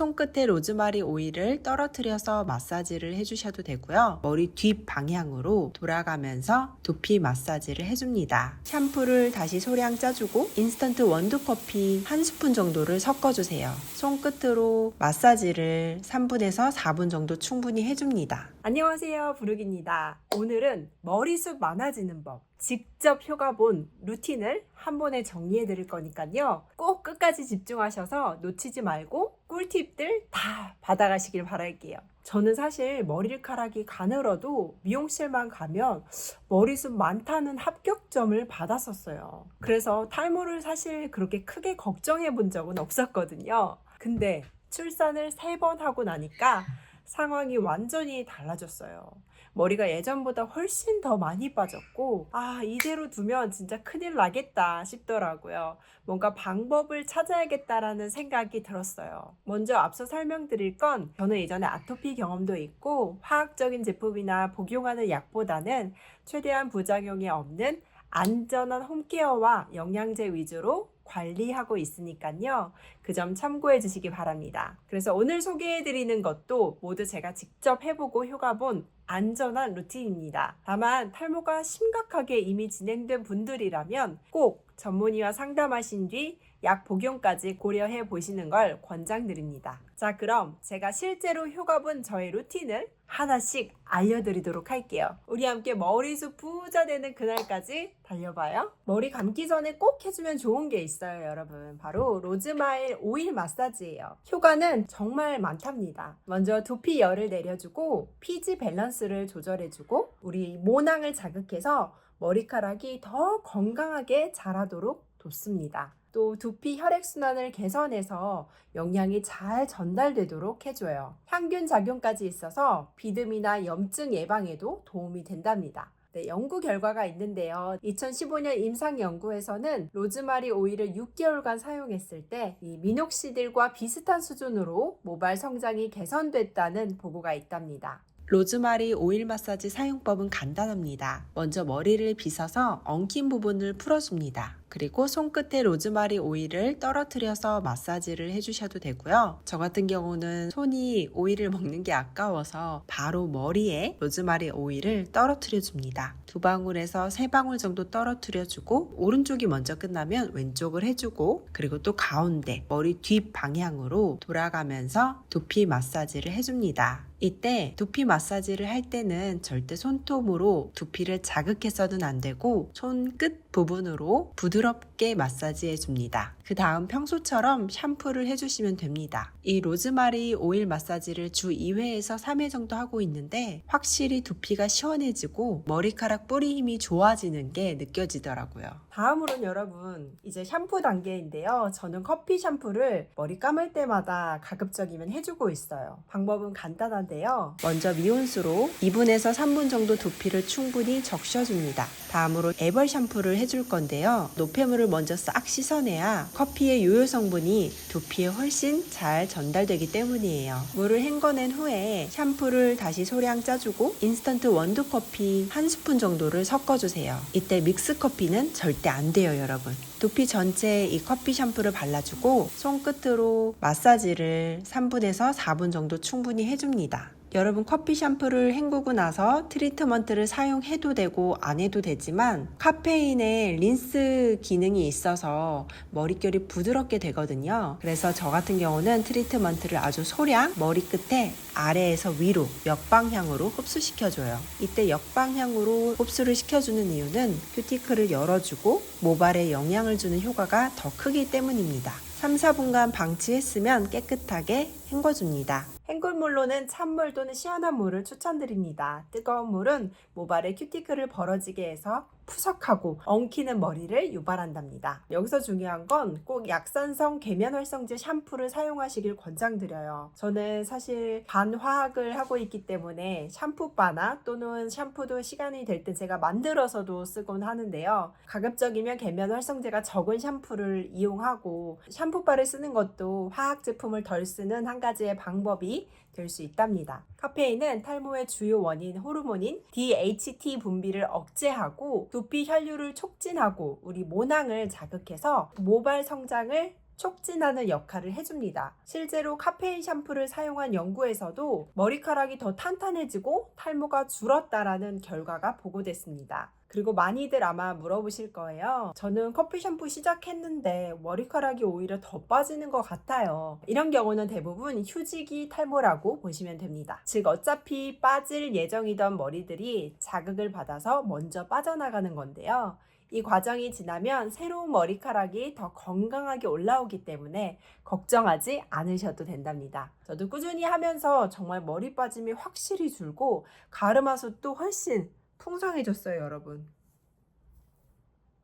손끝에 로즈마리 오일을 떨어뜨려서 마사지를 해주셔도 되고요. 머리 뒷 방향으로 돌아가면서 두피 마사지를 해줍니다. 샴푸를 다시 소량 짜주고 인스턴트 원두커피 1스푼 정도를 섞어주세요. 손끝으로 마사지를 3분에서 4분 정도 충분히 해줍니다. 안녕하세요, 부르기입니다. 오늘은 머리숱 많아지는 법, 직접 효과 본 루틴을 한 번에 정리해 드릴 거니까요. 꼭 끝까지 집중하셔서 놓치지 말고 꿀팁들 다 받아가시길 바랄게요. 저는 사실 머리카락이 가늘어도 미용실만 가면 머리숱 많다는 합격점을 받았었어요. 그래서 탈모를 사실 그렇게 크게 걱정해 본 적은 없었거든요. 근데 출산을 3번 하고 나니까 상황이 완전히 달라졌어요. 머리가 예전보다 훨씬 더 많이 빠졌고, 이대로 두면 진짜 큰일 나겠다 싶더라고요. 뭔가 방법을 찾아야겠다라는 생각이 들었어요. 먼저 앞서 설명드릴 건, 저는 예전에 아토피 경험도 있고 화학적인 제품이나 복용하는 약보다는 최대한 부작용이 없는 안전한 홈케어와 영양제 위주로 관리하고 있으니까요. 그 점 참고해 주시기 바랍니다. 그래서 오늘 소개해드리는 것도 모두 제가 직접 해보고 효과 본 안전한 루틴입니다. 다만 탈모가 심각하게 이미 진행된 분들이라면 꼭 전문의와 상담하신 뒤 약 복용까지 고려해 보시는 걸 권장드립니다. 자, 그럼 제가 실제로 효과 본 저의 루틴을 하나씩 알려드리도록 할게요. 우리 함께 머리숱 부자 되는 그날까지 달려봐요. 머리 감기 전에 꼭 해주면 좋은 게 있어요, 여러분. 바로 로즈마리 오일 마사지예요. 효과는 정말 많답니다. 먼저 두피 열을 내려주고 피지 밸런스를 조절해주고 우리 모낭을 자극해서 머리카락이 더 건강하게 자라도록 돕습니다. 또 두피 혈액순환을 개선해서 영양이 잘 전달되도록 해줘요. 향균 작용까지 있어서 비듬이나 염증 예방에도 도움이 된답니다. 네, 연구 결과가 있는데요. 2015년 임상 연구에서는 로즈마리 오일을 6개월간 사용했을 때 이 미녹시딜과 비슷한 수준으로 모발 성장이 개선됐다는 보고가 있답니다. 로즈마리 오일 마사지 사용법은 간단합니다. 먼저 머리를 빗어서 엉킨 부분을 풀어줍니다. 그리고 손끝에 로즈마리 오일을 떨어뜨려서 마사지를 해주셔도 되고요. 저 같은 경우는 손이 오일을 먹는 게 아까워서 바로 머리에 로즈마리 오일을 떨어뜨려 줍니다. 2방울에서 3방울 정도 떨어뜨려 주고 오른쪽이 먼저 끝나면 왼쪽을 해주고 그리고 또 가운데 머리 뒷 방향으로 돌아가면서 두피 마사지를 해줍니다. 이때 두피 마사지를 할 때는 절대 손톱으로 두피를 자극해서는 안 되고 손끝 부분으로 부드럽게 마사지해 줍니다. 그 다음 평소처럼 샴푸를 해주시면 됩니다. 이 로즈마리 오일 마사지를 주 2회에서 3회 정도 하고 있는데 확실히 두피가 시원해지고 머리카락 뿌리 힘이 좋아지는 게 느껴지더라고요. 다음으로는 여러분 이제 샴푸 단계인데요. 저는 커피 샴푸를 머리 감을 때마다 가급적이면 해주고 있어요. 방법은 간단한데요. 먼저 미온수로 2분에서 3분 정도 두피를 충분히 적셔줍니다. 다음으로 애벌 샴푸를 해줄 건데요. 노폐물을 먼저 싹 씻어내야 커피의 유효 성분이 두피에 훨씬 잘 전달되기 때문이에요. 물을 헹궈낸 후에 샴푸를 다시 소량 짜주고 인스턴트 원두 커피 1스푼 정도를 섞어주세요. 이때 믹스 커피는 절대 안 돼요, 여러분. 두피 전체에 이 커피 샴푸를 발라주고 손끝으로 마사지를 3분에서 4분 정도 충분히 해줍니다. 여러분 커피 샴푸를 헹구고 나서 트리트먼트를 사용해도 되고 안 해도 되지만 카페인에 린스 기능이 있어서 머릿결이 부드럽게 되거든요. 그래서 저 같은 경우는 트리트먼트를 아주 소량 머리 끝에 아래에서 위로 역방향으로 흡수시켜줘요. 이때 역방향으로 흡수를 시켜주는 이유는 큐티클을 열어주고 모발에 영향을 주는 효과가 더 크기 때문입니다. 3-4분간 방치했으면 깨끗하게 헹궈줍니다. 헹굴물로는 찬물 또는 시원한 물을 추천드립니다. 뜨거운 물은 모발에 큐티클을 벌어지게 해서 푸석하고 엉키는 머리를 유발한답니다. 여기서 중요한 건 꼭 약산성 계면활성제 샴푸를 사용하시길 권장드려요. 저는 사실 반화학을 하고 있기 때문에 샴푸바나 또는 샴푸도 시간이 될 때 제가 만들어서도 쓰곤 하는데요. 가급적이면 계면활성제가 적은 샴푸를 이용하고 샴푸바를 쓰는 것도 화학 제품을 덜 쓰는 한 가지의 방법이 될 수 있답니다. 카페인은 탈모의 주요 원인 호르몬인 DHT 분비를 억제하고 두피 혈류를 촉진하고 우리 모낭을 자극해서 모발 성장을 촉진하는 역할을 해줍니다. 실제로 카페인 샴푸를 사용한 연구에서도 머리카락이 더 탄탄해지고 탈모가 줄었다라는 결과가 보고됐습니다. 그리고 많이들 아마 물어보실 거예요. 저는 커피 샴푸 시작했는데 머리카락이 오히려 더 빠지는 것 같아요. 이런 경우는 대부분 휴지기 탈모라고 보시면 됩니다. 즉 어차피 빠질 예정이던 머리들이 자극을 받아서 먼저 빠져나가는 건데요. 이 과정이 지나면 새로운 머리카락이 더 건강하게 올라오기 때문에 걱정하지 않으셔도 된답니다. 저도 꾸준히 하면서 정말 머리 빠짐이 확실히 줄고 가르마숱도 훨씬 풍성해졌어요, 여러분.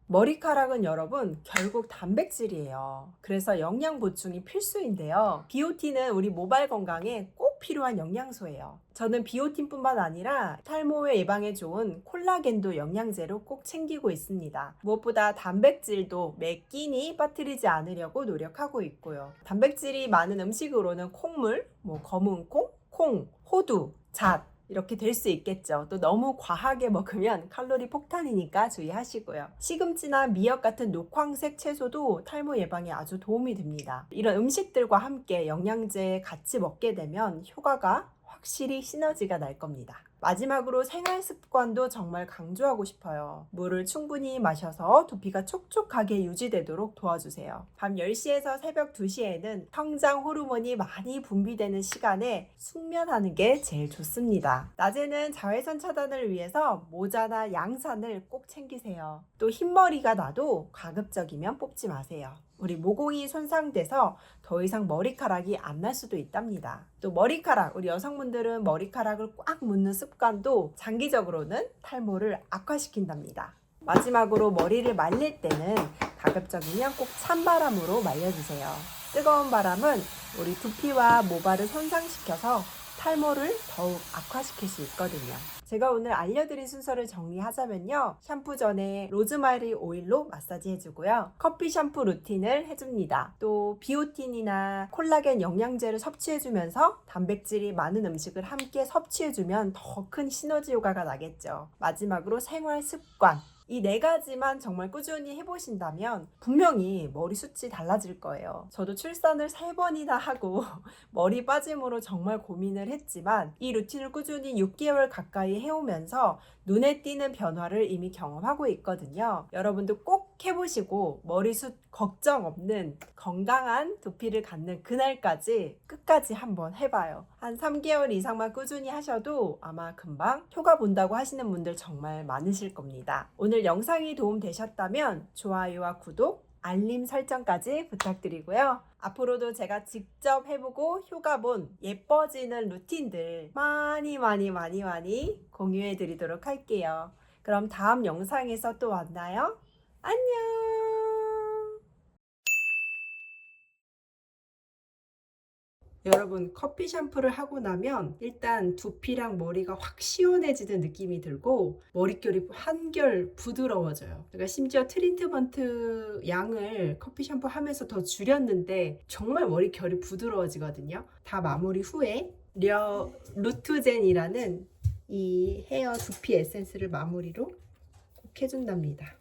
머리카락은 여러분 결국 단백질이에요. 그래서 영양 보충이 필수인데요. 비오틴은 우리 모발 건강에 꼭 필요한 영양소예요. 저는 비오틴뿐만 아니라 탈모 예방에 좋은 콜라겐도 영양제로 꼭 챙기고 있습니다. 무엇보다 단백질도 매 끼니 빠뜨리지 않으려고 노력하고 있고요. 단백질이 많은 음식으로는 콩물, 검은 콩, 호두, 잣 이렇게 될 수 있겠죠. 또 너무 과하게 먹으면 칼로리 폭탄이니까 주의하시고요. 시금치나 미역 같은 녹황색 채소도 탈모 예방에 아주 도움이 됩니다. 이런 음식들과 함께 영양제 같이 먹게 되면 효과가 확실히 시너지가 날 겁니다. 마지막으로 생활 습관도 정말 강조하고 싶어요. 물을 충분히 마셔서 두피가 촉촉하게 유지되도록 도와주세요. 밤 10시에서 새벽 2시에는 성장 호르몬이 많이 분비되는 시간에 숙면하는 게 제일 좋습니다. 낮에는 자외선 차단을 위해서 모자나 양산을 꼭 챙기세요. 또 흰머리가 나도 가급적이면 뽑지 마세요. 우리 모공이 손상돼서 더 이상 머리카락이 안 날 수도 있답니다. 또 머리카락, 우리 여성분들은 머리카락을 꽉 묶는 습관도 장기적으로는 탈모를 악화시킨답니다. 마지막으로 머리를 말릴 때는 가급적이면 꼭 찬바람으로 말려주세요. 뜨거운 바람은 우리 두피와 모발을 손상시켜서 탈모를 더욱 악화시킬 수 있거든요. 제가 오늘 알려드린 순서를 정리하자면요. 샴푸 전에 로즈마리 오일로 마사지 해주고요. 커피 샴푸 루틴을 해줍니다. 또 비오틴이나 콜라겐 영양제를 섭취해주면서 단백질이 많은 음식을 함께 섭취해주면 더 큰 시너지 효과가 나겠죠. 마지막으로 생활 습관. 이 4가지만 정말 꾸준히 해보신다면 분명히 머리숱이 달라질 거예요. 저도 출산을 3번이나 하고 머리 빠짐으로 정말 고민을 했지만 이 루틴을 꾸준히 6개월 가까이 해오면서 눈에 띄는 변화를 이미 경험하고 있거든요. 여러분도 꼭 해보시고 머리숱 걱정 없는 건강한 두피를 갖는 그날까지 끝까지 한번 해봐요. 한 3개월 이상만 꾸준히 하셔도 아마 금방 효과 본다고 하시는 분들 정말 많으실 겁니다. 오늘 영상이 도움되셨다면 좋아요와 구독, 알림 설정까지 부탁드리고요. 앞으로도 제가 직접 해보고 효과 본 예뻐지는 루틴들 많이 공유해 드리도록 할게요. 그럼 다음 영상에서 또 만나요. 안녕. 여러분, 커피 샴푸를 하고 나면 일단 두피랑 머리가 확 시원해지는 느낌이 들고 머릿결이 한결 부드러워져요. 제가 심지어 트리트먼트 양을 커피 샴푸 하면서 더 줄였는데 정말 머릿결이 부드러워지거든요. 다 마무리 후에 루트젠이라는 이 헤어 두피 에센스를 마무리로 꼭 해준답니다.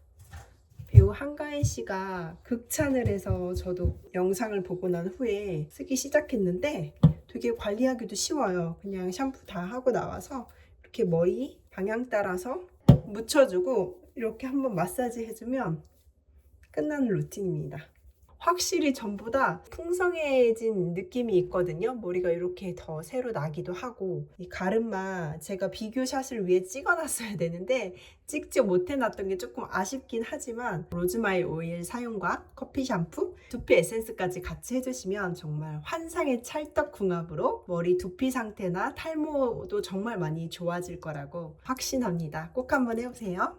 배우 한가인 씨가 극찬을 해서 저도 영상을 보고 난 후에 쓰기 시작했는데 되게 관리하기도 쉬워요. 그냥 샴푸 다 하고 나와서 이렇게 머리 방향 따라서 묻혀주고 이렇게 한번 마사지 해주면 끝나는 루틴입니다. 확실히 전보다 풍성해진 느낌이 있거든요. 머리가 이렇게 더 새로 나기도 하고 이 가르마 제가 비교샷을 위에 찍어놨어야 되는데 찍지 못해놨던 게 조금 아쉽긴 하지만 로즈마리 오일 사용과 커피 샴푸, 두피 에센스까지 같이 해주시면 정말 환상의 찰떡궁합으로 머리 두피 상태나 탈모도 정말 많이 좋아질 거라고 확신합니다. 꼭 한번 해보세요.